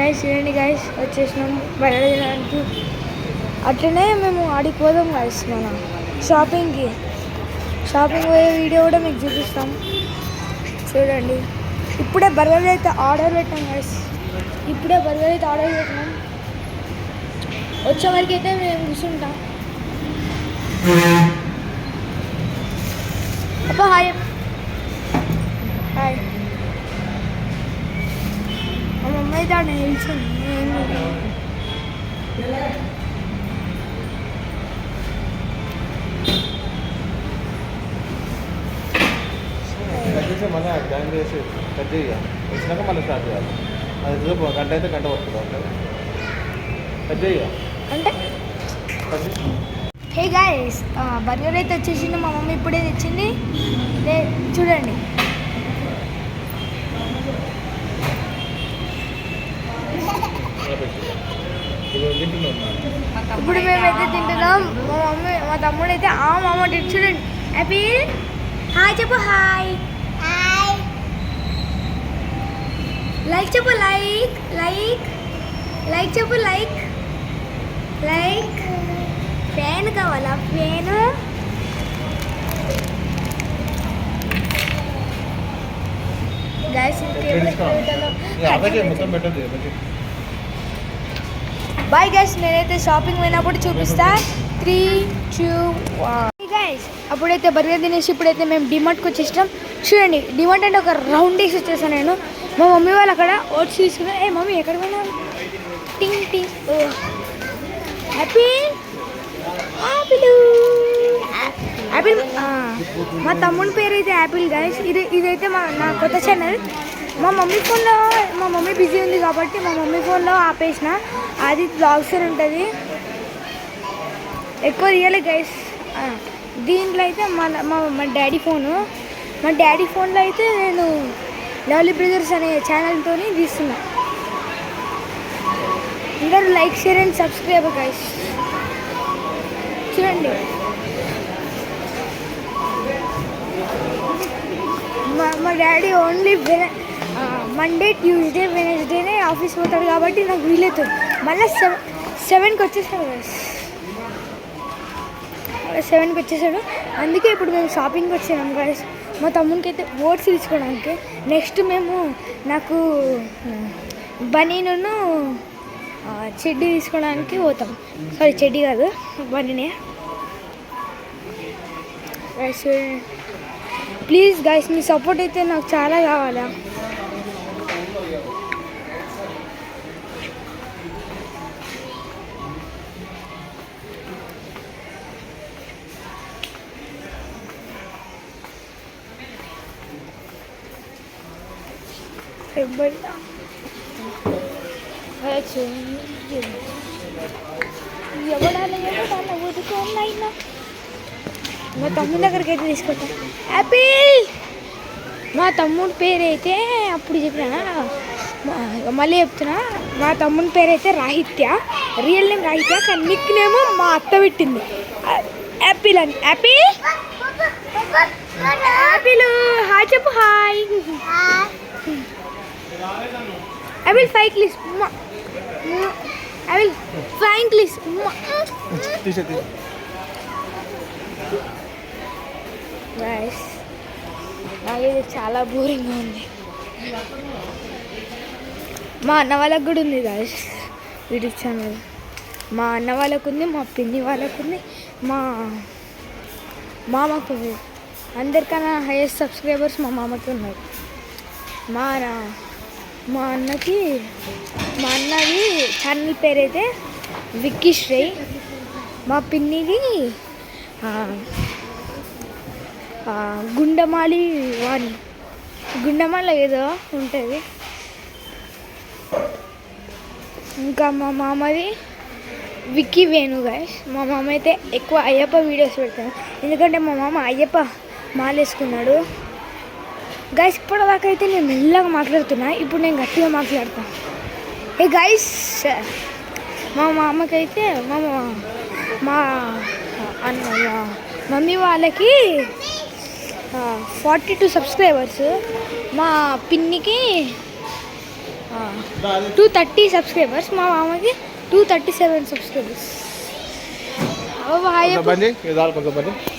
Guys చూడండి guys వచ్చేసినాం బయలుదేరడానికి. అట్లనే మేము ఆడికి పోదాం గైస్ మన షాపింగ్ పోయే వీడియో కూడా మీకు చూపిస్తాం. చూడండి ఇప్పుడే బర్గర్ అయితే ఆర్డర్ పెట్టాం గైస్. వచ్చే వరకు అయితే మేము కూర్చుంటాం. అబ్బా హాయ్ హాయ్. మా మమ్మీ అయితే ఆడ నిల్చుంది. మళ్ళీ జాయిన్ చేసి కట్ చేయాలి. వచ్చినాక మళ్ళీ స్టార్ట్ చేయాలి. అది గంట అయితే గంట పడుతుంది. కట్ చేయాలి అంటే హే గాయస్ బర్గర్ అయితే వచ్చేసింది. మా మమ్మీ ఇప్పుడే తెచ్చింది. చూడండి ఇప్పుడు మేమైతే తింటున్నాం. మా తమ్ముడు అయితే మామ చూడండి హ్యాపీ హాయ్ చెప్పు. హాయ్ లైక్ చెప్పు. లైక్ చెప్పు. లైక్ ఫ్యాన్ కావాలా? Fan guys bye guys. నేనైతే షాపింగ్ పోయినప్పుడు చూపిస్తా. 3, 2, 1 గైస్. అప్పుడైతే బర్గర్ తినేసి ఇప్పుడైతే మేము డిమార్ట్కి వచ్చేసాం. చూడండి డిమార్ట్ అంటే ఒక రౌండ్ వేసి వచ్చేసాను నేను. మా మమ్మీ వాళ్ళు అక్కడ ఓట్స్ తీసుకున్నాను. మమ్మీ ఎక్కడ పోయినా? టింగ్ టింగ్ యాపిల్. మా తమ్ముని పేరు అయితే యాపిల్ గైస్. ఇదైతే నా కొత్త ఛానల్. మా మమ్మీ బిజీ ఉంది కాబట్టి మా మమ్మీ ఫోన్లో ఆపేసిన. అది బ్లాగ్స్ అని ఉంటుంది. ఎక్కువ రియల్ గైస్. దీంట్లో అయితే మా డాడీ ఫోన్లో అయితే నేను లవ్లీ బ్రదర్స్ అనే ఛానల్తో తీస్తున్నా. అందరూ like share and subscribe guys. చూడండి మా డాడీ ఓన్లీ మండే ట్యూస్డే వెనస్డేనే ఆఫీస్ పోతాడు కాబట్టి నాకు వీలవుతుంది. మళ్ళీ 7కి వచ్చేసాడు గైస్. 7కి వచ్చేసాడు. అందుకే ఇప్పుడు మేము షాపింగ్కి వచ్చాము గైస్. మా తమ్మునికి అయితే ఓట్స్ తీసుకోవడానికి. నెక్స్ట్ నాకు బనీను చెడ్డీ తీసుకోవడానికి పోతాం. సారీ చెడ్డీ కాదు బనీనే. గైస్ ప్లీజ్ గైస్ మీ సపోర్ట్ అయితే నాకు చాలా కావాలా. ఎవడాల ఊదుకోనైనా మా తమ్ముడి దగ్గరికి అయితే తీసుకుంటా. యాపిల్. మా తమ్ముడి పేరు అయితే అప్పుడు చెప్పినా మళ్ళీ చెప్తున్నా. మా తమ్ముడి పేరు అయితే రాహిత్య. రియల్ నేమ్ రాహిత్య, కానీ నిక్ నేమ్ మా అత్త పెట్టింది యాపిల్ అని. యాపిల్ హాయ్ చెప్పు. Hi Apple flying please. నాకైతే చాలా బోరింగ్గా ఉంది. మా అన్న వాళ్ళకు కూడా ఉంది గాయస్ యూట్యూబ్ ఛానల్. మా అన్న వాళ్ళకు ఉంది, మా పిన్ని వాళ్ళకు ఉంది, మా మామకు ఉంది. అందరికన్నా హైయెస్ట్ సబ్స్క్రైబర్స్ మా మామకి ఉన్నారు. మా అన్నది ఛానల్ పేరు అయితే విక్కీ శ్రీ. మా పిన్నిది గుండమాలి ఏదో ఉంటుంది. ఇంకా మా మామది విక్కీ వేణు గైస్. మా మామ అయితే ఎక్కువ అయ్యప్ప వీడియోస్ పెడతాను, ఎందుకంటే మా మామ అయ్యప్ప మాలేసుకున్నాడు గైస్. ఇప్పటిదాకా అయితే నేను మెల్లగా మాట్లాడుతున్నా, ఇప్పుడు నేను గట్టిగా మాట్లాడతాను. గైస్ మా మామకైతే మా మమ్మీ వాళ్ళకి 42 సబ్స్క్రైబర్స్, మా పిన్నికి 230 సబ్స్క్రైబర్స్, మా మామకి 237 సబ్స్క్రైబర్స్. కొంచెం బంద్ చేయి, ఇది కొంచెం బంద్ చేయి.